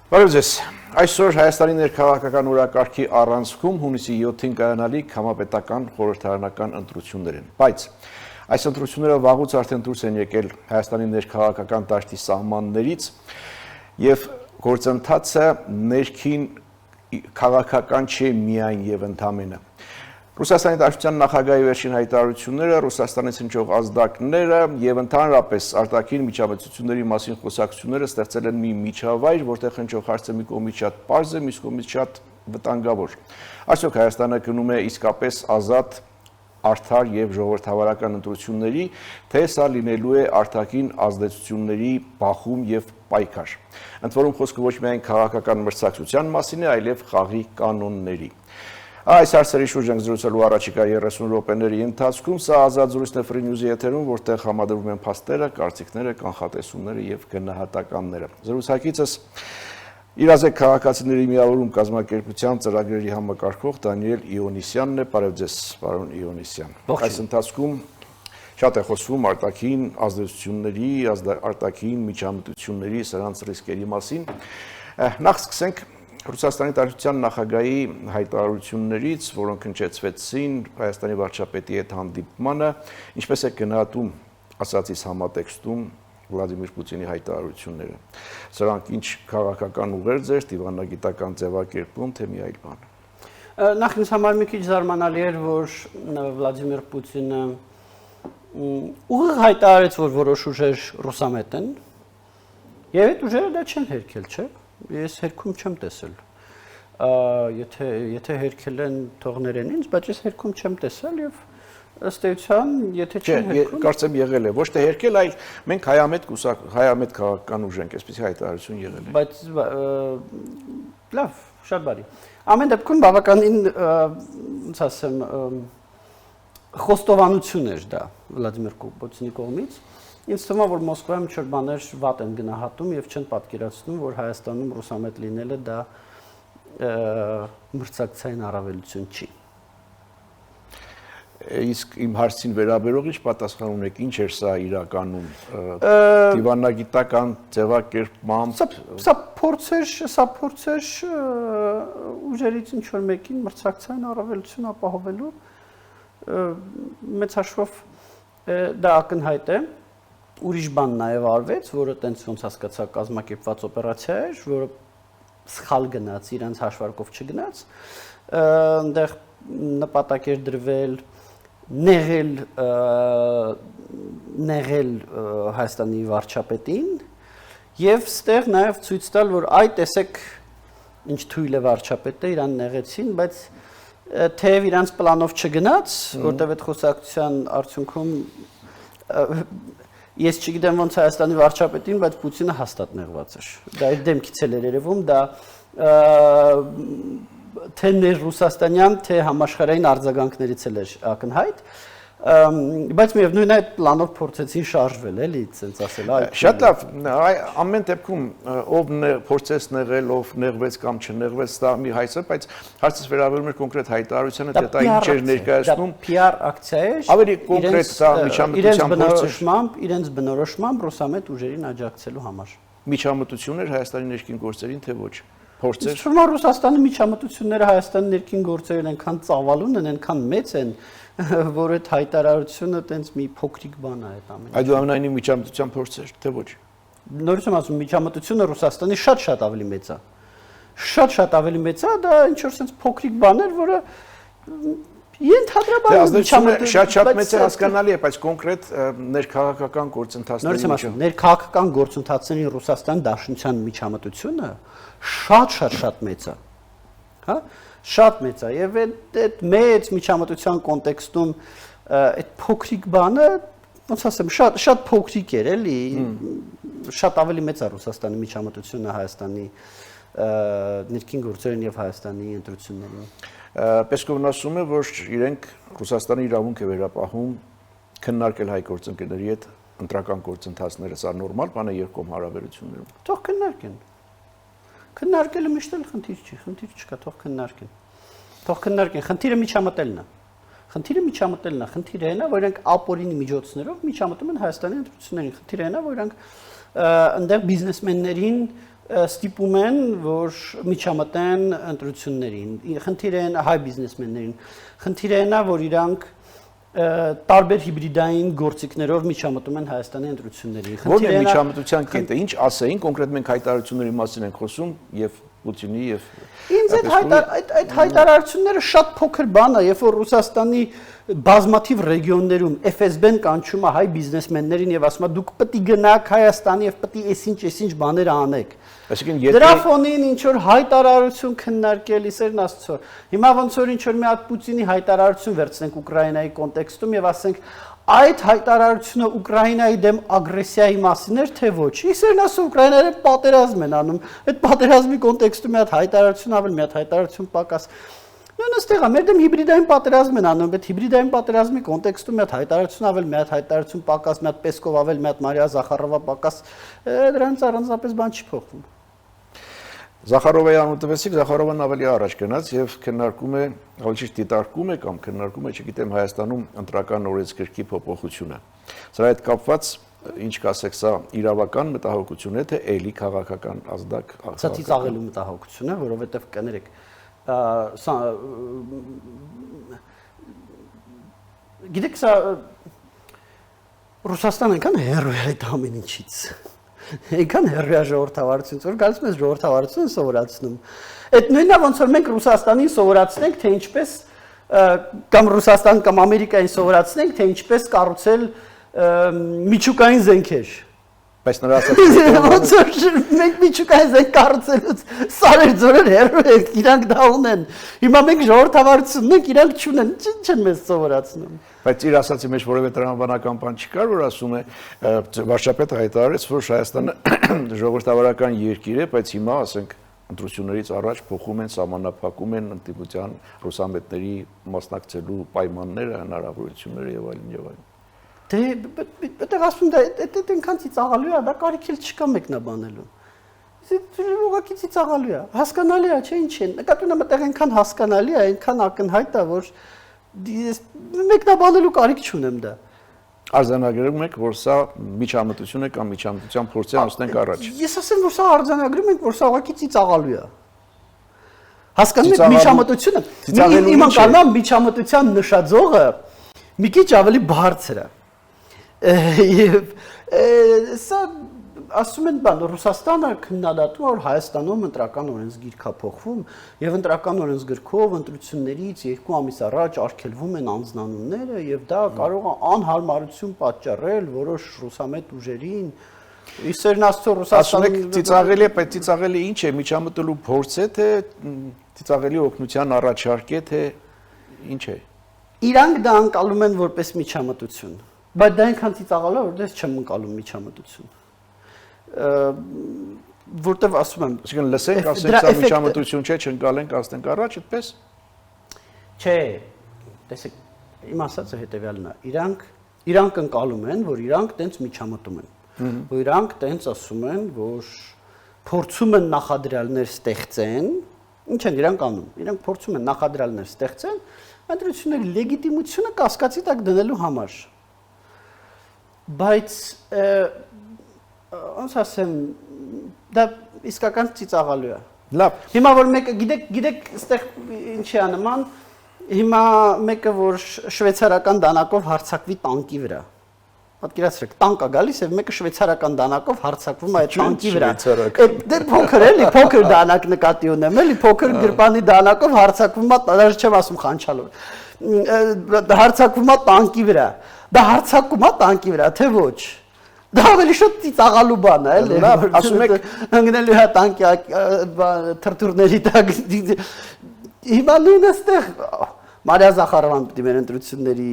Բարև ձեզ։ Այսօր Հայաստանի ներքաղաքական օրակարգի առանցքում հունիսի 7-ին կայանալիք համապետական խորհրդարանական ընտրություններ են։ Բայց այս ընտրությունները վաղուց արդեն դուրս են եկել Հայաստանի ներքաղաքական դաշտի սահմաններից եւ գործընթացը ներքին քաղաքական չէ միայն եւ ընդամենը։ Ռուսաստանի Դաշնության նախագահի վերջին հայտարարությունները, Ռուսաստանից հնչող ազդակները եւ ընդհանրապես արտաքին միջամտությունների մասին խոսակցությունները ստեղծել են մի միջավայր, որտեղ հնչող հարցը մի կողմից շատ պարզ է, մյուս կողմից շատ վտանգավոր։ Այսօր Հայաստանը գնում է իսկապես ազատ, արդար եւ ժողովրդավարական ընտրությունների, թե սա լինելու է արտաքին ազդեցությունների բախում եւ պայքար։ Ընդ որում խոսքը ոչ միայն քաղաքական մրցակցության մասին է, այլև խաղի կանոնների։ Այս հարցերի շուրջ ենք զրուցելու առաջիկա 30 րոպեների ընթացքում, սա ազատ զրույցն է Free News-ի եթերում, որտեղ համադրվում են փաստերը, կարծիքները, կանխատեսումները եւ գնահատականները։ Զրուցակիցս Իրազեկ քաղաքացիների միավորում կազմակերպության ծրագրերի համակարգող Դանիել Իոնիսյանն է, բարև ձեզ, պարոն Իոնիսյան։ Այս ընթացքում շատ է խոսվում արտաքին ազդեցությունների, արտաքին միջամտությունների, սրանց ռիսկերի մասին։ Նախ սկսենք Ռուսաստանի Դաշնության նախագահի հայտարարություններից, որոնք հնչեցվեցին Հայաստանի վարչապետի հետ հանդիպմանը, ինչպես է գնահատում ասածից համատեքստում Վլադիմիր Պուտինի հայտարարությունները։ Սրանք ինչ քաղաքական ուղերձ էր, դիվանագիտական ձևակերպում, թե մի այլ բան։ Նախ ինձ համար մի քիչ զարմանալի էր, որ Վլադիմիր Պուտինը ուղիղ հայտարարեց, որ որոշ ուժեր ռուսամետ են, եւ այդ ուժերը դա չեն հերքել, չէ՞։ Ես հերքում չեմ տեսել, եթե հերքել են թող ներեն ինձ, բայց ես հերքում չեմ տեսել և ըստ էության, եթե չեն հերքում… Կարծեմ եղել է, ոչ թե հերքել, այլ մենք հայամետ քաղաքական ուժ ենք, այսպիսի հայտարարություն եղել է։ Բայց լավ, շատ բարի։ Ամեն դեպքում բավականին, ոնց ասեմ, խոստովանություն էր դա Վլադիմիր Պուտինի կողմից։ Ինձ թվում է, որ Մոսկվայում ինչ-որ բաներ վատ են գնահատում եւ չեն պատկերացնում, որ Հայաստանում ռուսամետ լինելը դա մրցակցային առավելություն չի։ Իսկ իմ հարցին վերաբերող ինչ պատասխան ունեք, ինչ էր սա իրականում դիվանագիտական ձևակերպմամբ։ Սա փորձ էր ուժերից ինչ-որ մեկին մրցակցային առավելություն ապահովելու, մեծ հաշվով դա ակնհայտ է։ Ուրիշ բան նաև արվեց, որը տենց ոնց հասկացա կազմակերպված օպերացիա էր, որը սխալ գնաց, իրանց հաշվարկով չգնաց, այնտեղ նպատակ էր դրվել նեղել Հայաստանի վարչապետին եւ ստեղ նաև ցույց տալ, որ այ տեսեք ինչ թույլ է վարչապետը, իրան նեղեցին, բայց թեև իրանց պլանով չգնաց, որտեղ այդ խոսակցության արդյունքում Ես չգիտեմ ոնց Հայաստանի վարչապետին, բայց Պուտինը հաստատ նեղված էր։ Դա իր դեմքից էլ էր երևում, դա թե ներրուսաստանյան, թե համաշխարհային արձագանքներից էլ էր ակնհայտ, բայց միևնույն է այդ պլանով փորձեցին շարժվել, էլի, ցենց ասել, այ։ Շատ լավ, ամեն դեպքում ով փորձեց նեղել, ով նեղվեց կամ չնեղվեց, դա մի հայց է, բայց հարցս վերաբերում էր կոնկրետ հայտարարությանը, թե դա ինչ էր ներկայացնում։ Դա PR ակցիա էր։ Ավելի կոնկրետ դա միջամտության իրենց բնորոշմամբ ռուսամետ ուժերին աջակցելու համար։ Միջամտություն էր Հայաստանի ներքին գործերին, թե ոչ։ Փորձեր։ Շուրջ Ռուսաստանի միջամտությունները Հայաստանի ներքին գործերին այնքան ծավալուն են, այնքան մեծ են, որ այդ հայտարարությունը տենց մի փոքրիկ բան է այդ ամենը։ Այդուամենայնիվ միջամտության փորձեր, թե ոչ։ Նորից եմ ասում, միջամտությունը Ռուսաստանի շատ ավելի մեծ է։ Շատ ավելի մեծ է, դա ինչ որ sense փոքրիկ բան էր, որը Ընդհանրապես շատ մեծ է հասկանալի է, բայց կոնկրետ ներքաղաքական գործընթացների միջոցով ներքաղաքական գործընթացների Ռուսաստան Դաշնության միջամտությունը շատ մեծ է, հա, շատ մեծ է, եւ այդ մեծ միջամտության կոնտեքստում այդ փոքրիկ բանը, ոնց ասեմ, շատ փոքրիկ էր, էլի, շատ ավելի մեծ է Ռուսաստանի միջամտությունը Հայաստանի ներքին գործերին եւ Հայաստանի ընտրություններին։ Պեսկովն ասում է, որ իրենք Ռուսաստանի իրավունք է վերապահում քննարկել հայ գործընկերների հետ ընտրական գործընթացները, սա նորմալ բան է երկկողմ հարաբերություններում։ Թող քննարկեն։ Քննարկելը միշտ էլ խնդիր չի, խնդիր չկա, թող քննարկեն։ Թող քննարկեն, խնդիրը միջամտելն է։ Խնդիրը այն է, որ իրենք ապօրինի միջոցներով միջամտում են Հայաստանի ընտրություններին։ Խնդիրը այն է, որ իրենք այնտեղ բիզնեսմեններին ստիպում են, որ միջամտեն ընտրություններին, խնդիրը են հայ բիզնեսմեններին, խնդիրը նա, որ իրանք տարբեր հիբրիդային գործիքներով միջամտում են Հայաստանի ընտրություններին։ Որն է միջամտության կետը, ինչ ասեին, կոնկրետ մենք հայտարարությունների մասին ենք խոսում եւ Պուտինի եւ Ինձ այդ հայտարարությունները շատ փոքր բան է, երբ որ Ռուսաստանի բազմաթիվ ռեգիոններում FSB-ն կանչում է հայ բիզնեսմեններին եւ ասում է դուք պետք է գնաք Հայաստանի եւ պետք է այսինչ բաներ անեք։ Այսինքն Դրա ֆոնին ինչ որ հայտարարություն քննարկել իսերն Աստծո։ Հիմա ոնց որ ինչ որ մի հատ Պուտինի հայտարարություն վերցնենք Ուկրաինայի կոնտեքստում եւ ասենք այդ հայտարարությունը Ուկրաինայի դեմ ագրեսիայի մասին էր թե ոչ։ Իսերն Աստծո Ուկրաինայինը պատերազմ են անում։ Այդ պատերազմի կոնտեքստում մի հատ հայտարարություն ավել, մի հատ հայտարարություն պակաս։ Նույնը ստեղա, մեր դեմ հիբրիդային պատերազմ են անում, այդ հիբրիդային պատերազմի կոնտեքստում մի հատ հայտարարություն ավել, մի հատ հայտարարություն պակաս, մի հատ Պեսկով ավել, մի հատ Մարիա Զախարովա պակաս, դրանից առանձնապես բան չի փոխվում։ Զախարովայի անունը տվեցիք, Զախարովան ավելի առաջ գնաց եւ քննարկում է, ավելի ճիշտ դիտարկում է կամ քննարկում է, չգիտեմ, Հայաստանում ընտրական օրենսգրքի փոփոխությունը։ Սրա հետ կապված ինչ կասեք, սա իրավական մտահոգություն է, թե էլի քաղաքական ազդակ։ Սա ծիծաղելու մտահոգություն է, որովհետեւ կներեք, սա գիտեք, սա Ռուսաստանը այնքան հեռու է այդ ամեն ինչից։ Այնքան հեռու է ժողովրդավարությունից, որ գալիս մեզ ժողովրդավարությունը սովորացնում։ Այդ նույնն է ոնց որ մենք Ռուսաստանին սովորացնենք, թե ինչպես կամ Ռուսաստան կամ Ամերիկային սովորացնենք, թե ինչպես կառուցել միջուկային զենքեր։ Բայց նրա ասած ոնց որ մենք միջուկային զենք կառուցելուց սարեր ձորեր հեռու ենք, իրանք դա ունեն։ Հիմա մենք ժողովրդավարությունն ենք, իրանք չունեն, ինչ են մեզ սովորացնում։ Բայց իր ասացի մեջ որևէ տրամաբանական բան չկար, որ ասում է վարչապետը հայտարարեց, որ Հայաստանը ժողովրդավարական երկիր է, բայց հիմա ասենք ընտրություններից առաջ փոխում են, սահմանափակում են ընդդիմության ռուսամետների մասնակցելու պայմանները, հնարավորությունները եւ այլն եւ այլն։ Դե այդտեղ ասում դա այնքան ծիծաղալու է, դա կարիք էլ չկա մեկնաբանելու։ Իսկ ուղղակի ծիծաղալու է, հասկանալի է, չէ՞ ինչ է։ Նկատի ունեմ այդտեղ այնքան հասկանալի է, այնքան ակնհայտ է, որ մեկնաբանելու կարիք չունեմ դա։ Արձանագրում եք, որ սա միջամտություն է կամ միջամտության փորձ է անցնենք առաջ։ Ես ասեմ, որ սա արձանագրում ենք, որ սա ուղղակի ծիծաղալու է։ Հասկանում եք միջամտությունը։ Իմ անկալնամ միջամտության նշաձողը մի քիչ ավելի բարձր է։ Եվ սա ասում են բան, Ռուսաստանը քննադատում որ Հայաստանում ընտրական օրենսգիր կա փոխվում եւ ընտրական օրենսգրքով ընտրություններից 2 ամիս առաջ արգելվում են անձնանունները եւ դա կարող է անհարմարություն պատճառել որոշ ռուսամետ ուժերին։ Իսերն Աստծո Ռուսաստանը ծիծաղելի է, բայց ծիծաղելի ինչ է, միջամտելու փորձ է, թե ծիծաղելի օգնության առաջարկ է, թե ինչ է։ Իրանք դա անցալում են որպես միջամտություն, բայց դա այնքան ծիծաղալու է, որ դες չեմ անցալում միջամտություն։ Որտեվ ասում եմ, այսինքն լսենք, ասենք սա միջամտություն չէ, չընկալենք, ասենք առաջ, այդպես։ Չէ, տեսեք, իմ ասածը հետեւյալն է, իրանք ընկալում են, որ իրանք տենց միջամտում են, որ իրանք տենց ասում են, որ փորձում են նախադրյալներ ստեղծեն, ինչ են իրանք անում, իրանք փորձում են նախադրյալներ ստեղծեն, ընտրությունների լեգիտիմությունը կասկածի տակ դնելու համար։ Բայց ոնց ասեմ, դա իսկական ծիծաղալու է։ Լավ։ Հիմա որ մեկը գիտեք, այստեղ ինչի է նման, հիմա մեկը որ շվեյցարական դանակով հարցակվի տանկի վրա։ Պատկերացրեք, տանկ է գալիս եւ մեկը շվեյցարական դանակով հարցակվում է այդ տանկի վրա։ Դե փոքր էլի, փոքր դանակ նկատի ունեմ, էլի փոքր գրպանի դանակով հարցակվում է, даже չեմ ասում խանչալով։ Հարցակվում է տանկի վրա։ Դա հարցակում է տանկի վրա, թե ոչ։ Դա ավելի շատ ծիծաղալու բան է, էլի։ Ասում եք, ընկնելու է տանկի թրթուրների տակ։ Հիմա նույնը ստեղ Մարիա Զախարովան պիտի մեր ընտրությունների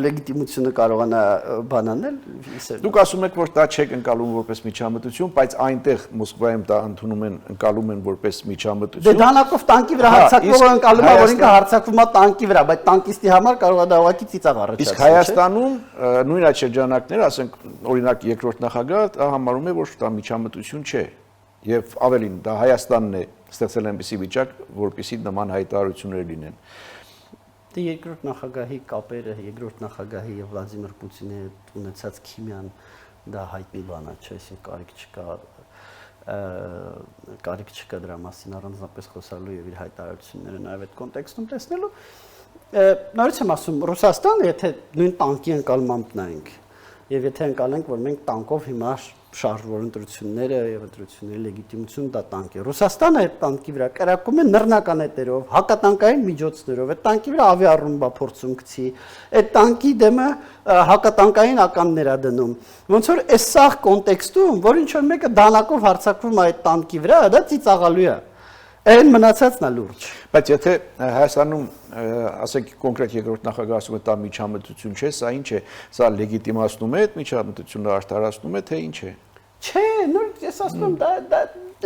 լեգիտիմությունը կարողանա բանանել։ Դուք ասում եք, որ դա չեք ընկալում որպես միջամտություն, բայց այնտեղ Մոսկվայում դա ընդունում են, ընկալում են որպես միջամտություն։ Դե դանակով տանկի վրա հարցակվողը ընկալում է, որ ինքը հարցակվում է տանկի վրա, բայց տանկիստի համար կարող է դա ուղղակի ծիծաղ առաջացնել։ Իսկ Հայաստանում նույն այդ շրջանակներ, ասենք օրինակ երկրորդ նախագահը համարում է, որ դա միջամտություն չէ։ Եվ ավելին, դա Հայաստանն է ստեղծել այնպիսի վիճակ, որպեսզի նման հայտարարություններ լինեն։ Դե երկրորդ նախագահի կապերը, երկրորդ նախագահի եւ Վլադիմիր Պուտինի ունեցած քիմիան դա հայտնի բան է, չէ՞, այսինքն կարիք չկա կարիք չկա դրա մասին առանձնապես խոսալու եւ իր հայտարարությունները նաեւ այդ կոնտեքստում տեսնելու նորից եմ ասում Ռուսաստանը եթե նույն տանկի ընկալմամբ նայենք եւ եթե ընկալենք որ մենք տանկով հիմա շարժվող ընտրությունները եւ ընտրությունների լեգիտիմություն դա տանկ է Ռուսաստանը այդ տանկի վրա կրակում է նռնական էտերով հակատանկային միջոցներով այդ տանկի վրա ավիառումբա փորձում գցի այդ տանկի դեմը հակատանկային ականներ է դնում ոնց որ այս սաղ կոնտեքստում որ ինչ որ մեկը դանակով հարձակվում է այդ տանկի վրա դա ծիծաղալու է այն մնացածն է լուրջ բայց եթե Հայաստանում ասենք կոնկրետ երկրորդ նախագահը ասում է դա միջամտություն չէ սա ինչ է սա լեգիտիմացնում է այդ միջամտությունը արտարացնում է թե ինչ է չէ նոր ես ասում եմ դա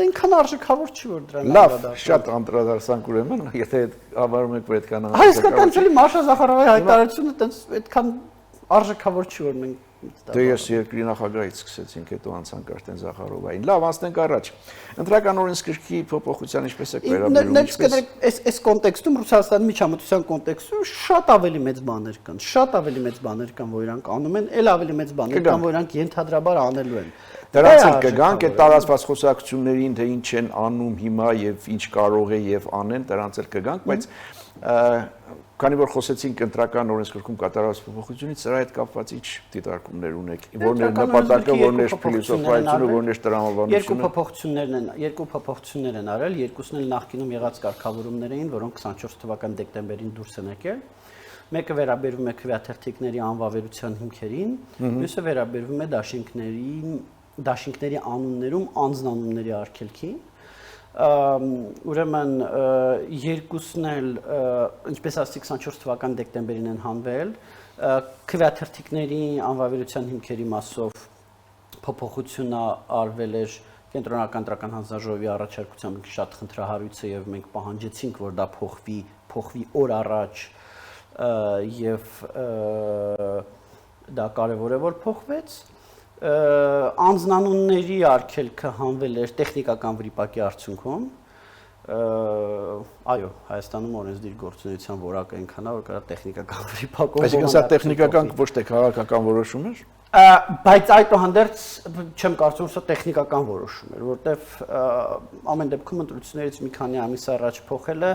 այնքան արժեքավոր չի որ դրան լավ շատ անդրադարձանք ուրեմն եթե հավարում եք որ այդքան հայկական Մաշա Զախարովի հայտարարությունը այդպես այդքան արժեքավոր չի որ մենք Դե ես երկրի նախագահից սկսեցինք, հետո անցանք արդեն Զախարովային։ Լավ, անցնենք առաջ։ Ընտրական օրենսգրքի փոփոխության ինչպես է վերաբերվում։ Այս կոնտեքստում Ռուսաստանի միջամտության կոնտեքստում շատ ավելի մեծ բաներ կան, շատ ավելի մեծ բաներ կան, որ իրանք անում են, ել ավելի մեծ բաներ կան, որ իրանք ենթադրաբար անելու են։ Դրանց էլ կգանք այդ տարածված խոսակցություններին, թե ինչ են անում հիմա եւ ինչ կարող է եւ անեն, դրանց էլ կգանք, բայց քանի որ խոսեցինք ընտրական օրենսգրքում կատարված փոփոխությունից, սրա հետ կապված ինչ դիտարկումներ ունեք, որն է նպատակը, որն է փիլիսոփայությունը, որն է տրամաբանությունը։ Երկու փոփոխություններ են արել, երկուսն էլ նախկինում եղած կարգավորումներ էին, որոնք 24 թվական դեկտեմբերին դուրս են եկել։ Մեկը վերաբերվում է քվեաթերթիկների անվավերության հիմքերին, մյուսը վերաբերվում է դաշինքների անուններում անձնանունների արգելքին։ Ուրեմն երկուսն էլ ինչպես ասացիք 24 թվական դեկտեմբերին են հանվել քվեաթերթիկների անվավերության հիմքերի մասով փոփոխությունը արվել էր կենտրոնական տրական հանձնաժողովի առաջարկությամբ շատ խնդրահարույց է եւ մենք պահանջեցինք որ դա փոխվի օր առաջ եւ դա կարեւոր է որ փոխվեց անձնանունների արգելքը հանվել էր տեխնիկական վրիպակի արդյունքում այո Հայաստանում օրենսդիր գործունեության որակը այնքան է որ կարա տեխնիկական վրիպակով այսինքն սա տեխնիկական ոչ թե քաղաքական որոշում էր բայց այդուհանդերձ չեմ կարծում սա տեխնիկական որոշում էր որտեվ ամեն դեպքում ընտրություններից մի քանի ամիս առաջ փոխելը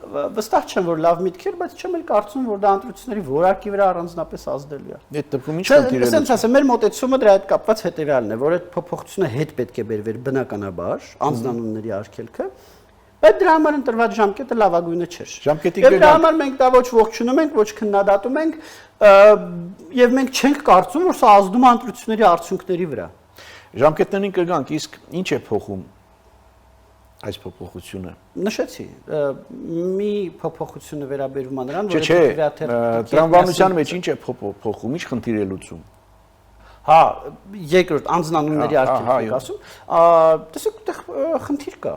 վստահ չեմ որ լավ միտք էր, բայց չեմ էլ կարծում որ դա ընտրությունների որակի վրա առանձնապես ազդելու է։ Այդ դեպքում ինչ խնդիր է։ Ասենց ասեմ, մեր մոտեցումը դրա հետ կապված հետևյալն է, որ այդ փոփոխությունը հետ պետք է բերվեր բնականաբար, անձնանունների արգելքը, բայց դրա համար ընտրված ժամկետը լավագույնը չէր։ Ժամկետի դրա համար մենք դա ոչ ողջունում ենք, ոչ քննադատում ենք, եւ մենք չենք կարծում որ սա ազդում է ընտրությունների արդյունքների վրա։ Ժամկետներին կգանք, իսկ ինչ է փոխում այս փոփոխությունը։ Նշեցի, մի փոփոխությունը վերաբերվում է նրան, որ տրամաբանության մեջ ինչ է փոխում, ինչ խնդիր է լուծում։ Հա, երկրորդ անձնանունների արգելք ասում, տեսեք, այդտեղ խնդիր կա։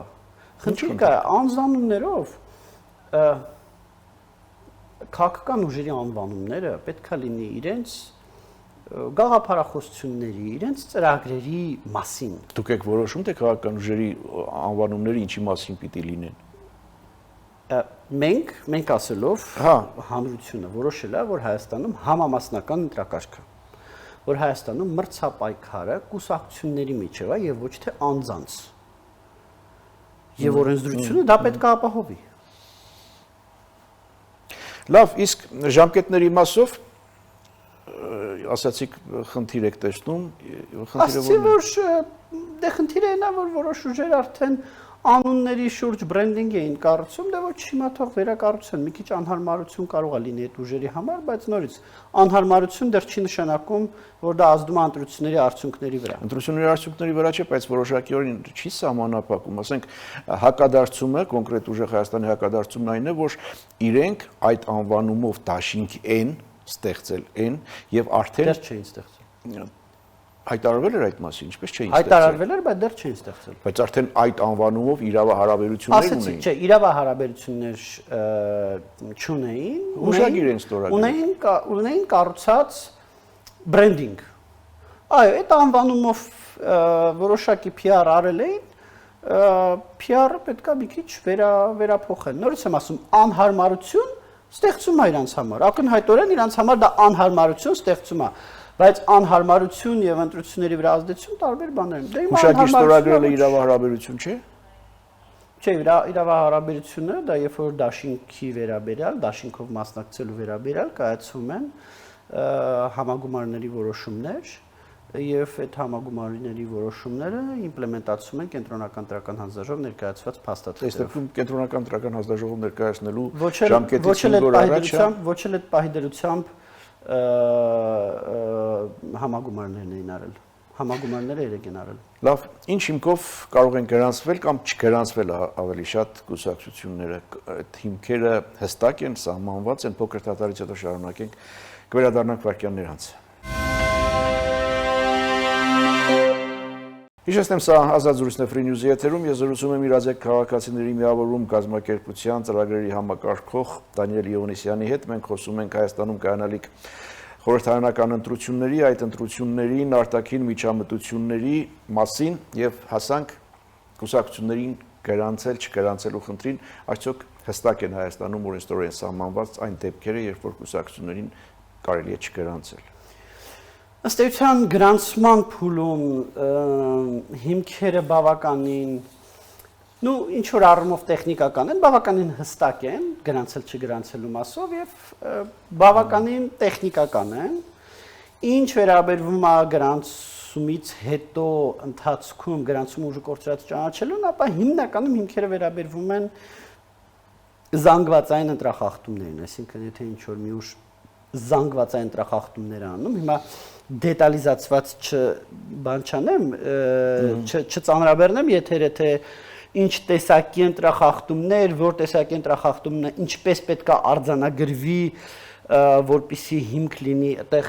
Խնդիր կա անձնանուններով քաղաքական ուժերի անվանումները պետքա լինի իրենց գաղափարախոսությունների, իրենց ծրագրերի մասին։ Դուք եք որոշում թե քաղաքական ուժերի անվանումները ինչի մասին պիտի լինեն։ Մենք ասելով հանրությունը որոշել է, որ Հայաստանում համամասնական ընտրակարգ է, որ Հայաստանում մրցապայքարը կուսակցությունների միջև է եւ ոչ թե անձանց։ Եվ օրենսդրությունը դա պետք է ապահովի։ Լավ, իսկ ժամկետների մասով ասացիք խնդիր եք տեսնում, խնդիրը դե խնդիրը նա որ որոշ ուժեր արդեն անունների շուրջ բրենդինգ էին կառուցում, դե ոչ հիմա թող վերակառուցեն, մի քիչ անհարմարություն կարող է լինի այդ ուժերի համար, բայց նորից անհարմարություն դեռ չի նշանակում, որ դա ազդում է ընտրությունների արդյունքների վրա։ Ընտրությունների արդյունքների վրա չէ, բայց որոշակիորեն չի սահմանափակում, ասենք հակադարձումը, կոնկրետ ուժեղ Հայաստանի հակադարձումն այն է, որ իրենք այդ անվանումով դաշինք են ստեղծել են եւ արդեն դեռ չէին ստեղծել։ Հայտարարվել էր այդ մասին, ինչպես չէին ստեղծել։ Հայտարարվել էր, բայց դեռ չէին ստեղծել։ Բայց արդեն այդ անվանումով իրավահարաբերություններ ունեին։ Ասեցիք, չէ, իրավահարաբերություններ չունեին, ուժագիր են ստորագրել։ Ունեին կառուցած բրենդինգ։ Այո, այդ անվանումով որոշակի PR արել էին, PR-ը պետքա մի քիչ վերափոխել։ Նորից եմ ասում, անհարմարություն ստեղծում է իրանց համար, ակնհայտորեն իրանց համար դա անհարմարություն ստեղծում է։ Բայց անհարմարություն եւ ընտրությունների վրա ազդեցություն տարբեր բաներ են։ Դե Հուշագիր ստորագրելը իրավահարաբերություն չէ։ Չէ, իրավահարաբերությունը դա երբ որ դաշինքի վերաբերյալ, դաշինքով մասնակցելու վերաբերյալ կայացում են համագումարների որոշումներ եւ այդ համագումարների որոշումները իմպլեմենտացում են կենտրոնական տրական հանձնաժողով ներկայացված փաստաթղթերով։ Այստեղ կենտրոնական տրական հանձնաժողով ներկայացնելու ոչ էլ այդ պահի դրությամբ համագումարներն էին արել։ Համագումարները երեք են արել։ Լավ, ինչ հիմքով կարող են գրանցվել կամ չգրանցվել ավելի շատ կուսակցությունները, այդ հիմքերը հստակ են, սահմանված են, փոքր դատարից հետո շարունակենք, կվերադառնանք վայրկյաններ անց։ Հիշեցնեմ, սա Ազատ զրույցն է Free News-ի եթերում, ես զրուցում եմ իրազեկ քաղաքացիների միավորում կազմակերպության ծրագրերի համակարգող Դանիել Իովանեսյանի հետ, մենք խոսում ենք Հայաստանում կայանալիք խորհրդարանական ընտրությունների, այդ ընտրություններին արտաքին միջամտությունների մասին եւ հասանք կուսակցություններին գրանցել, չգրանցելու խնդրին, արդյոք հստակ են Հայաստանում օրենսդրորեն սահմանված այն դեպքերը, երբ որ կուսակցություններին կարելի է չգրանցել։ Ըստ էության գրանցման փուլում հիմքերը բավականին ինչ որ առումով տեխնիկական են, բավականին հստակ են, գրանցել չգրանցելու մասով եւ բավականին տեխնիկական են։ Ինչ վերաբերվում է գրանցումից հետո ընթացքում գրանցումը ուժը կորցրած ճանաչելուն, ապա հիմնականում հիմքերը վերաբերվում են զանգվածային ընտրախախտումներին, այսինքն եթե ինչ որ մի ուժ զանգվածային ընտրախախտումներ անում, հիմա դետալիզացված բան չանեմ, չծանրաբեռնեմ, եթե ինչ տեսակի ընտրախախտումներ, որ տեսակի ընտրախախտումն է, ինչպես պետք է արձանագրվի, որպեսզի հիմք լինի, այդտեղ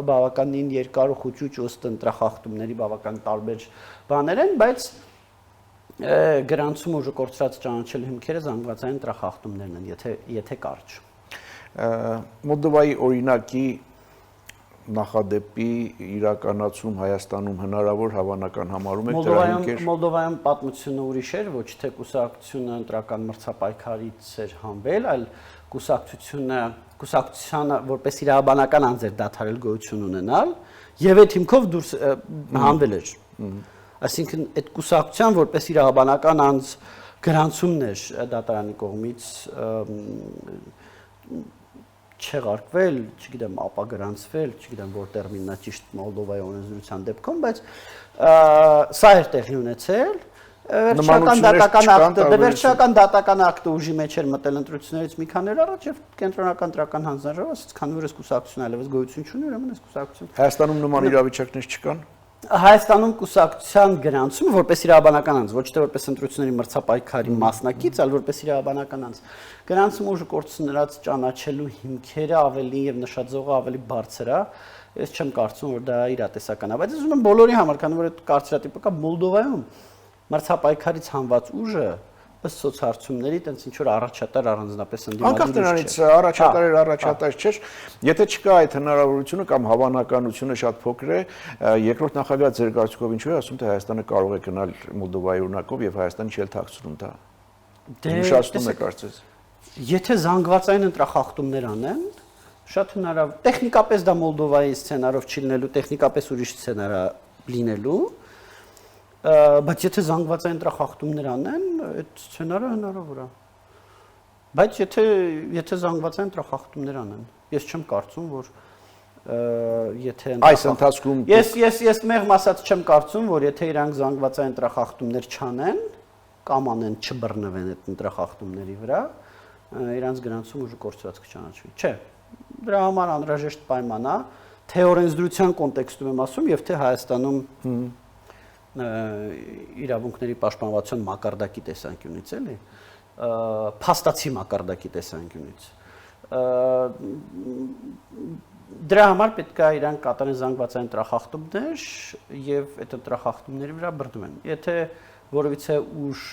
բավականին երկար ու խուճուճ ըստ ընտրախախտումների բավական տարբեր բաներ են, բայց գրանցումը ուժը կորցրած ճանաչելու հիմքերը զանգվածային ընտրախախտումներն են, եթե կարճ։ Մոլդովայի օրինակի նախադեպի իրականացում Հայաստանում հնարավոր հավանական համարում եք դրա հիմքեր։ Մոլդովայում պատմությունը ուրիշ էր, ոչ թե կուսակցությունը ընտրական մրցապայքարից էր հանվել, այլ կուսակցությանը որպես իրավաբանական անձ էր դադարել գոյություն ունենալ եւ այդ հիմքով դուրս հանվել էր։ Այսինքն այդ կուսակցության որպես իրավաբանական անձ գրանցումն էր դատարանի կողմից չեղարկվել, չգիտեմ, ապագրանցվել, չգիտեմ որ տերմինն է ճիշտ Մոլդովայի օրենսդրության դեպքում, բայց սա էր տեղի ունեցել, վերջնական դատական ակտը ուժի մեջ էր մտել ընտրություններից մի քանի օր առաջ եւ կենտրոնական տրական հանձնաժողովը ասաց, քանի որ այս կուսակցությունը այլևս գոյություն չունի, ուրեմն այս կուսակցությունը Հայաստանում նման իրավիճակներ չկան։ Հայաստանում կուսակցության գրանցումը որպես իրավաբանական անձ, ոչ թե որպես ընտրությունների մրցապայքարի մասնակից, այլ որպես իրավաբանական անձ, գրանցումը ուժը կորցնած ճանաչելու հիմքերը ավելի եւ նշաձողը ավելի բարձր է։ Ես չեմ կարծում, որ դա իրատեսական է, բայց ես ուզում եմ բոլորի համար, քանի որ այդ կարծրատիպը կա Մոլդովայում, մրցապայքարից հանված ուժը ըստ սոցհարցումների տենց ինչ որ առաջատար առանձնապես ընդդիմադիր Անկախ նրանից առաջատար չէր, եթե չկա այդ հնարավորությունը կամ հավանականությունը շատ փոքր է, երկրորդ նախագահ ձեր կարծիքով ինչու է ասում, թե Հայաստանը կարող է գնալ Մոլդովայի օրինակով եւ Հայաստանը չի թաքցնում դա։ Նշանակում է կարծես։ Եթե զանգվածային ընտրախախտումներ անեն, շատ հնարավոր, տեխնիկապես դա Մոլդովայի սցենարով չի լինելու, տեխնիկապես ուրիշ սցենար է լինելու, բայց եթե զանգվածային ընտրախախտումներ անեն, այդ սցենարը հնարավոր է։ Բայց եթե զանգվածային ընտրախախտումներ անեն, ես չեմ կարծում, որ եթե այս ընթացքում ես մեղմ ասած չեմ կարծում, որ եթե իրանք զանգվածային ընտրախախտումներ չանեն կամ անեն չբռնվեն այդ ընտրախախտումների վրա, իրանց գրանցում ուժը կորցրած կճանաչվի։ Չէ, դրա համար անհրաժեշտ պայման է, թե օրենսդրության կոնտեքստում եմ ասում եւ թե Հայաստանում իրավունքների պաշտպանության մակարդակի տեսանկյունից էլի, փաստացի մակարդակի տեսանկյունից։ Դրա համար պետք է իրանք կատարեն զանգվածային ընտրախախտումներ եւ այդ ընտրախախտումների վրա բռնվեն։ Եթե որևիցե ուժ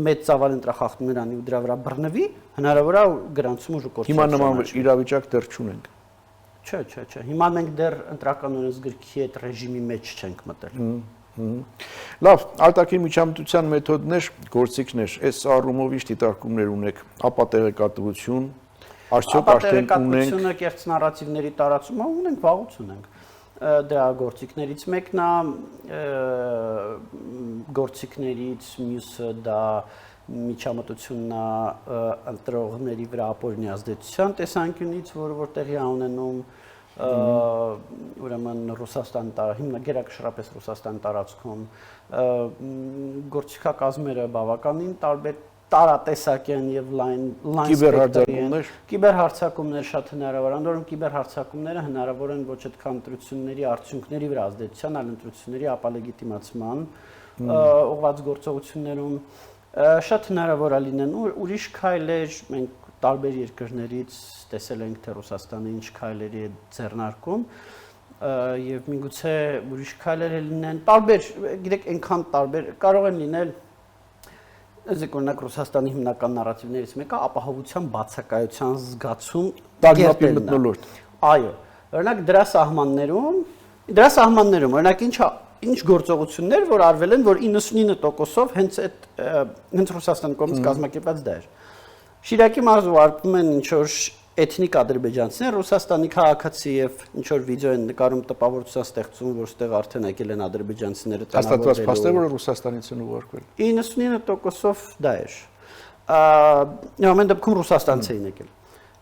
մեծ ծավալ ընտրախախտումներ անի ու դրա վրա բռնվի, հնարավոր է գրանցում ուժը կորցնել։ Հիմա նման իրավիճակ դեռ չունենք։ Չէ։ Հիմա մենք դեռ ընտրական օրենսգրքի այդ ռեժիմի մեջ չենք մտել։ Լավ, արտաքին միջամտության մեթոդներ, գործիքներ, այս առումով ինչ դիտարկումներ ունեք, ապա տեղեկատվություն, Արդյոք արդեն տեղեկատվությունը կեղծ նարատիվների տարածումը ունենք, վաղուց ունենք։ Դրա գործիքներից մեկն է գործիքներից մյուսը դա միջամտությունն է ընտրողների վրա ապօրինի ազդեցության տեսանկյունից, որտեղի է ունենում ուրեմն Ռուսաստանի հիմնագերակշռապես Ռուսաստանի տարածքում գործիքակազմերը բավականին տարբեր տարատեսակ են եւ լայն կիբերհարձակումներ կիբերհարձակումներ շատ հնարավոր են, որոնք կիբերհարձակումները հնարավոր են ոչ այդքան ընտրությունների արդյունքների վրա ազդեցության, այլ ընտրությունների ապալեգիտիմացման ուղղված գործողություններում շատ հնարավոր է լինեն ուրիշ քայլեր մենք տարբեր երկրներից տեսել ենք թե Ռուսաստանը ինչ քայլերի է ձեռնարկում եւ միգուցե ուրիշ քայլեր լինեն տարբեր գիտեք այնքան տարբեր կարող են լինել օրինակ Ռուսաստանի հիմնական նարատիվներից մեկը ապահովության բացակայության զգացում տագնապի մթնոլորտ այո օրինակ դրա սահմաններում օրինակ ինչ գործողություններ որ արվել են որ 99%-ով հենց Ռուսաստանի կողմից կազմակերպված դա էր Շիրակի մարզը վարկում են ինչ որ էթնիկ ադրբեջանցիներ Ռուսաստանի քաղաքացի եւ ինչ որ վիդեո են նկարում տպավորության ստեղծում որ ստեղ արդեն եկել են ադրբեջանցիները հաստատված փաստեր որ Ռուսաստանից են ուղարկվել 99%-ով դա էր ամեն դեպքում Ռուսաստանից էին եկել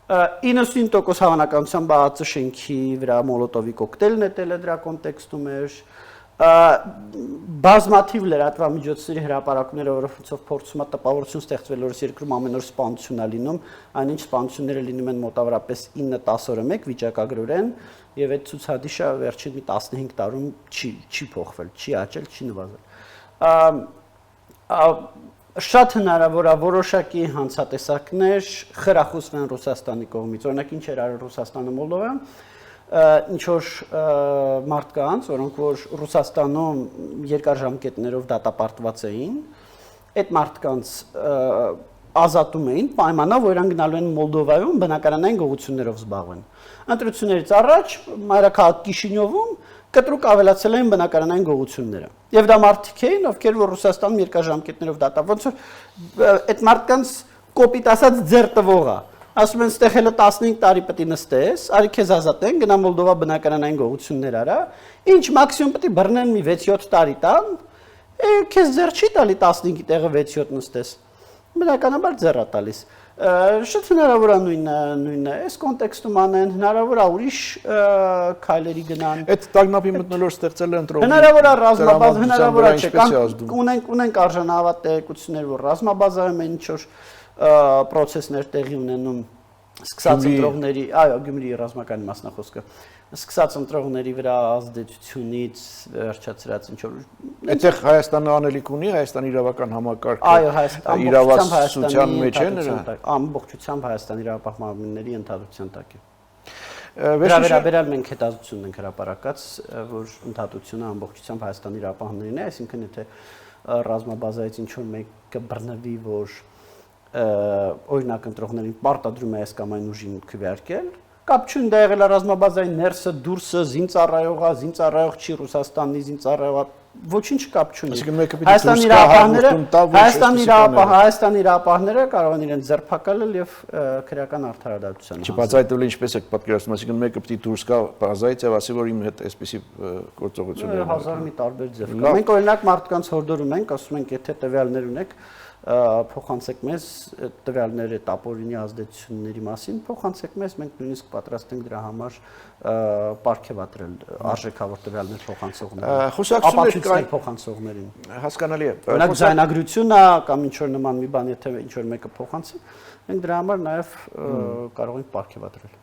99% հավանականությամբ բացը շենքի վրա մոլոտովի կոկտեյլ նետել է դրա կոնտեքստում էր բազմաթիվ լրատվամիջոցների հրապարակումները որոնցով փորձում է տպավորություն ստեղծվել որ երկրում ամեն օր սպանություն է լինում այնինչ սպանությունները լինում են մոտավորապես 9-10 օրը մեկ վիճակագրորեն եւ այդ ցուցադիշը վերջին 15 տարում չի փոխվել չի աճել չի նվազել շատ հնարավոր է որոշակի հանցատեսակներ խրախուսվեն Ռուսաստանի կողմից օրինակ ինչ էր արել Ռուսաստանը Մոլդովայում ինչ որ մարդկանց, որոնք որ Ռուսաստանում երկար ժամկետներով դատապարտված էին, այդ մարդկանց ազատում էին պայմանով, որ իրենք գնալու են Մոլդովայում բնակարանային գողություններով զբաղվեն։ Ընտրություններից առաջ մայրաքաղաք Կիշինյովում կտրուկ ավելացել էին բնակարանային գողությունները։ Եվ դա մարդիկ էին, ովքեր որ Ռուսաստանում երկար ժամկետներով դատապարտված, ոնց որ այդ մարդկանց կոպիտ ասած ձեռ տվող է ասում են ստեղ հələ 15 տարի պետք է նստես, արի քեզ ազատեն, գնա Մոլդովա բնակարանային գողություններ արա, ինչ մաքսիմում պետք է բռնեն մի 6-7 տարի տան, քեզ ձեռ չի տալի 15-ի տեղը 6-7 նստես։ Բնականաբար ձեռ է տալիս։ Շատ հնարավոր է նույնը, այս կոնտեքստում անեն, հնարավոր է ուրիշ քայլերի գնան։ Այդ տագնապի մթնոլորտ ստեղծել են ընտրողները։ Հնարավոր է ռազմաբազ, հնարավոր է չէ, կամ ունենք արժանահավատ տեղեկություններ, որ ռազմաբազայում են ինչ որ պրոցեսներ տեղի ունենում սկսած ընտրողների, այո, Գյումրիի ռազմականի մասնախոսքը, սկսած ընտրողների վրա ազդեցությունից վերջացրած ինչ որ այդտեղ Հայաստանը անելիք ունի, Հայաստանի իրավական համակարգը այո, իրավասության մեջ է նրա ամբողջությամբ Հայաստանի իրավապահպանների ընդհանրության տակ է։ Դրա վերաբերյալ մենք հետազոտություն ենք հրապարակած, որ ընդհանրությունը ամբողջությամբ Հայաստանի իրավապահպաններն է, այսինքն եթե ռազմաբազայից ինչ որ մեկը բռնվի, որ օրինակ ընտրողներին պարտադրում է այս կամ այն ուժին քվեարկել, կապ չունի դա եղել է ռազմաբազայի ներսը, դուրսը, զինծառայող չի Ռուսաստանի զինծառայողը, ոչինչ կապ չունի։ Հայաստանի իրավապահները կարող են իրենց ձերբակալել եւ քրեական արդարադատության հանձնել։ Չբացատրել ինչպես է պատկերացնում, այսինքն մեկը պետք է դուրս գա բազայից եւ ասի որ իմ հետ այսպեսի գործողություններ են։ Հազար մի տարբեր ձև կա։ Մենք օրինակ մարդկանց հորդորում ենք, ասում ենք, եթե տվյալներ ունեք, փոխանցեք մեզ տվյալները տապորինի ազդեցությունների մասին, փոխանցեք մեզ, մենք նույնիսկ պատրաստ ենք դրա համար պարգևատրել արժեքավոր տվյալներ փոխանցողներին։ Հասկանալի է։ Օրինակ ձայնագրությունը կամ ինչ որ նման մի բան, եթե ինչ որ մեկը փոխանցի, մենք դրա համար նաև կարող ենք պարգևատրել։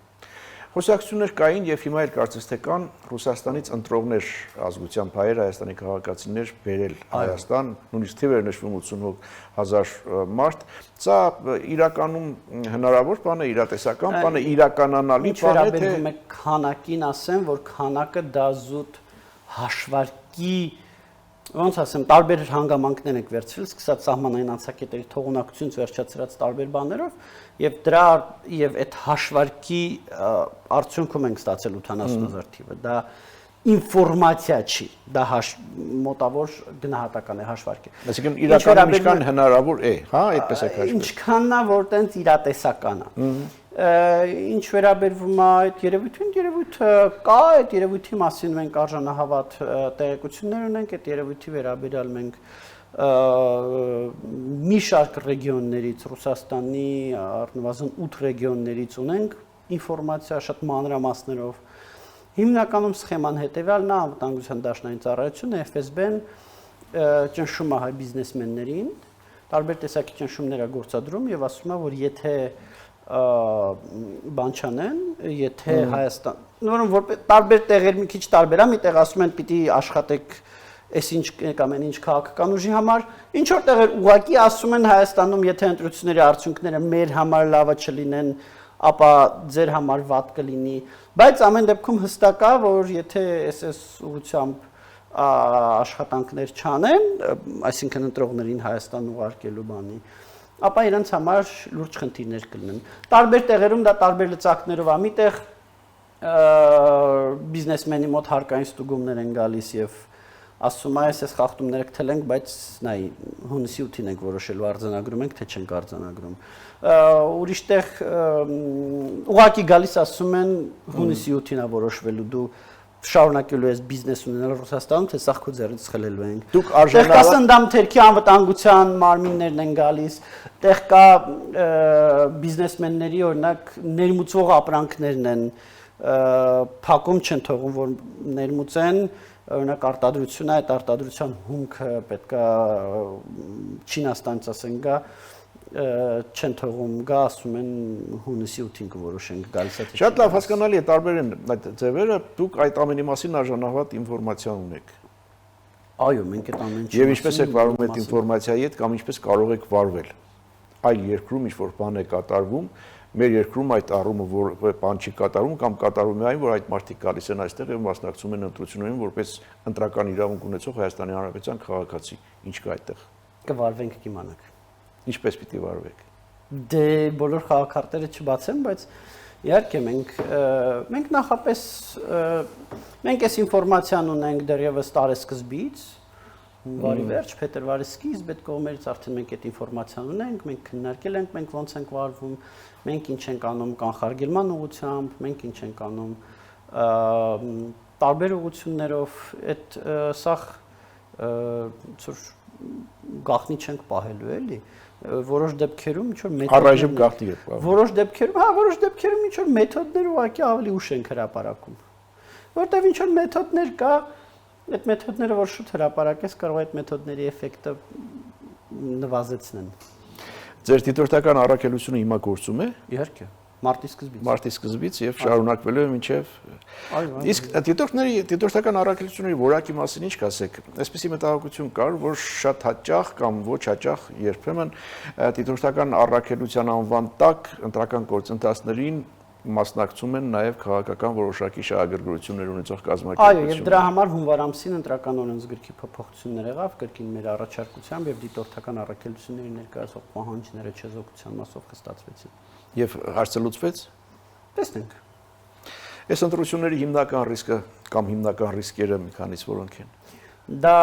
Խոսակցություններ կային եւ հիմա էլ կարծես թե կան Ռուսաստանից ընտրողներ ազգությամբ հայեր, Հայաստանի քաղաքացիներ բերել Հայաստան, նույնիսկ թիվեր նշվում 80000 մարդ, սա իրականում հնարավոր բան է, իրատեսական բան է, իրականանալի բան է, թե վերաբերում է քանակին ասեմ, որ քանակը դա զուտ հաշվարկի ոնց ասեմ, տարբեր հանգամանքներ ենք վերցրել, սկսած սահմանային անցակետերի թողունակությունից վերջացրած տարբեր բաներով, եւ դրա եւ այդ հաշվարկի արդյունքում ենք ստացել 80000 թիվը։ Դա ինֆորմացիա չի, դա մոտավոր գնահատական է հաշվարկի։ Այսինքն իրականում ինչքան հնարավոր է, հա, այդպես է քաշվել։ Ինչքանն է, որ տենց իրատեսական է։ Ինչ վերաբերվում է այդ երևույթին, երևույթը կա, այդ երևույթի մասին մենք արժանահավատ տեղեկություններ ունենք, այդ երևույթի վերաբերյալ մենք մի շարք ռեգիոններից, Ռուսաստանի առնվազն 8 ռեգիոններից ունենք ինֆորմացիա շատ մանրամասներով։ Հիմնականում սխեման հետևյալն է, անվտանգության դաշնային ծառայությունը, FSB-ն ճնշում է հայ բիզնեսմեններին, տարբեր տեսակի ճնշումներ է գործադրում եւ ասում է, որ եթե բան չանեն, եթե Հայաստան, նորմալ որ տարբեր տեղեր մի քիչ տարբեր է, մի տեղ ասում են պիտի աշխատեք այս ինչ կամ այն ինչ քաղաքական ուժի համար, ինչ որ տեղեր ուղղակի ասում են Հայաստանում, եթե ընտրությունների արդյունքները մեր համար լավը չլինեն, ապա ձեր համար վատ կլինի, բայց ամեն դեպքում հստակ է, որ եթե այս ուղղությամբ աշխատանքներ չանեն, այսինքն ընտրողներին Հայաստան ուղարկելու բանի, ապա իրենց համար լուրջ խնդիրներ կլինեն։ Տարբեր տեղերում դա տարբեր լծակներով է, միտեղ բիզնեսմենի մոտ հարկային ստուգումներ են գալիս եւ ասում է, այս խախտումները կթելենք, բայց նայ հունիսի 8-ին ենք որոշելու արձանագրում ենք, թե չենք արձանագրում։ Ուրիշ տեղ ուղղակի գալիս ասում են հունիսի 8-ին է որոշվելու, դու շարունակելու ես բիզնես ունենալ Ռուսաստանում, թե սա քո ձեռից խլելու ենք։ Դուք արժանավատ Սնդամ թերքի անվտանգության մարմիններն են գալիս, տեղ կա բիզնեսմենների օրինակ ներմուծող ապրանքներն են փակում չեն թողում, որ ներմուծեն օրինակ արտադրությունը, այդ արտադրության հումքը պետքա Չինաստանից ասեն գա, չեն թողում գա, ասում են հունիսի 8-ին կորոշենք գալիս է։ Շատ լավ, հասկանալի է, տարբեր են այդ ձևերը, դուք այդ ամենի մասին արժանահավատ ինֆորմացիա ունեք։ Այո, մենք այդ ամեն ինչը։ Եվ ինչպես եք վարվում այդ ինֆորմացիայի հետ կամ ինչպես կարող եք վարվել։ Այլ երկրում ինչ որ բան է կատարվում, մեր երկրում այդ առումը որ բան չի կատարում կամ կատարում է այն, որ այդ մարդիկ գալիս են այստեղ եւ մասնակցում են ընտրություններին որպես ընտրական իրավունք ունեցող Հայաստանի Հանրապետության քաղաքացի։ Ինչ կա այդտեղ։ Կվարվենք կիմանաք։ Ինչպես պիտի վարվեք։ Դե բոլոր քաղաքարտերը չբացեմ, բայց իհարկե մենք նախապես մենք այս ինֆորմացիան ունենք դեռևս տարեսկզբից, հունվարի վերջ, փետրվարի սկիզբ այդ կողմերից արդեն մենք այդ ինֆորմացիան ունենք, մենք քննարկել ենք, մենք ոնց ենք վարվում, մենք ինչ ենք անում կանխարգելման ուղղությամբ, մենք ինչ ենք անում տարբեր ուղղություններով, այդ սա գաղտնի չենք պահելու էլի, որոշ դեպքերում ինչ որ մեթոդներ առայժմ գաղտնի եք պահում։ Որոշ դեպքերում ինչ որ մեթոդներ ուղղակի ավելի ուշ ենք հրապարակում։ Որտեւ ինչ որ մեթոդներ կա, այդ մեթոդները որ շուտ հրապարակես կարող է այդ մեթոդների էֆեկտը նվազեցնեն։ Ձեր դիտորդական առաքելությունը հիմա գործում է։ Իհարկե, մարտի սկզբից եւ շարունակվելու է մինչեւ Իսկ դիտորդական առաքելությունների որակի մասին ինչ կասեք։ Այսպեսի մտահոգություն կար, որ շատ հաճախ կամ ոչ հաճախ երբեմն դիտորդական առաքելության անվան տակ ընտրական գործընթացներին մասնակցում են նաև քաղաքական որոշակի շահագրգռություններ ունեցող կազմակերպություններ։ Այո, եւ դրա համար հունվար ամսին ընտրական օրենսգրքի փոփոխություններ եղավ, կրկին մեր առաջարկությամբ եւ դիտորդական առաքելությունների ներկայացող պահանջները չեզոքության մասով խստացվեցին։ Եւ հարցը լուծվեց։ Տեսնենք։ Այս ընտրությունների հիմնական ռիսկը կամ հիմնական ռիսկերը մի քանից որոնք են։ Դա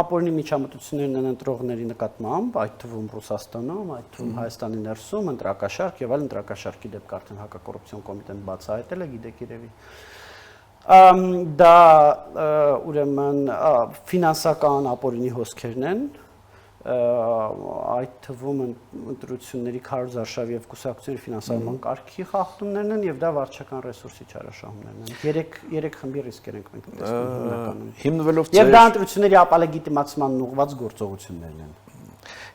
ապօրինի միջամտություններն են ընտրողների նկատմամբ, այդ թվում Ռուսաստանում, այդ թվում Հայաստանի ներսում, ընտրակաշարք եւ այլ ընտրակաշարքի դեպք արդեն հակակոռուպցիոն կոմիտեն բացահայտել է, գիտեք երևի։ Դա ուրեմն ֆինանսական ապօրինի հոսքերն են, այդ թվում ընտրությունների քարոզարշավ եւ կուսակցությունների ֆինանսավորման կարգի խախտումներն են եւ դա վարչական ռեսուրսի չարաշահումներն են։ Երեք խմբի ռիսկեր ենք մենք տեսնում հիմնվելով եւ դա ընտրությունների ապալեգիտիմացման ուղղված գործողություններն են։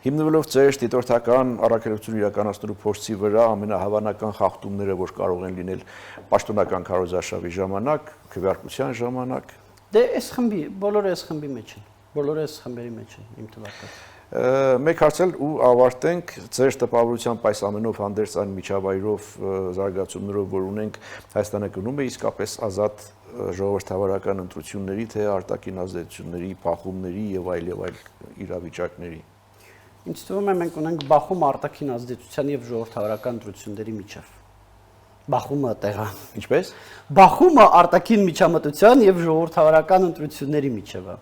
Հիմնվելով ձեր դիտորդական առաքելություն իրականացնելու փորձի վրա ամենահավանական խախտումները, որ կարող են լինել պաշտոնական քարոզարշավի ժամանակ, քվեարկության ժամանակ։ Դե այս խմբի, բոլորը այս խմբի մեջ են, բոլորը այս խմբերի մեջ են իմ թվարկած։ Մեկ հարցել ու ավարտենք ձեր տպավորությամբ այս ամենով հանդերձ այն միջավայրով զարգացումներով, որ ունենք Հայաստանը գնում է իսկապես ազատ ժողովրդավարական ընտրությունների, թե արտաքին ազդեցությունների, բախումների եւ այլ իրավիճակների։ Ինձ թվում է մենք ունենք բախում արտաքին ազդեցության եւ ժողովրդավարական ընտրությունների միջև։ Բախումը տեղա։ Ինչպես։ Բախումը արտաքին միջամտության եւ ժողովրդավարական ընտրությունների միջև է։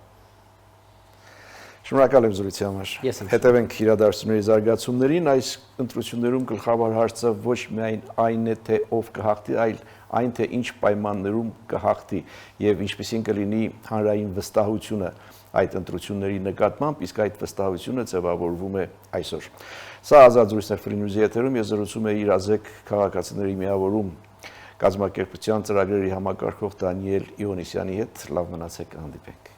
Շնորհակալ եմ զրույցի համար։ Ես եմ Հետևենք իրադարձությունների զարգացումներին, այս ընտրություններում գլխավոր հարցը ոչ միայն այն է, թե ով կհաղթի, այլ այն, թե ինչ պայմաններում կհաղթի եւ ինչպիսին կլինի հանրային վստահությունը այդ ընտրությունների նկատմամբ, իսկ այդ վստահությունը ձևավորվում է այսօր։ Սա ազատ զրույցներ Free News-ի եթերում ես զրուցում եմ իրազեկ քաղաքացիների միավորում կազմակերպության ծրագրերի համակարգող Դանիել Իոնիսյանի հետ։ Լավ մնացեք, հանդիպենք։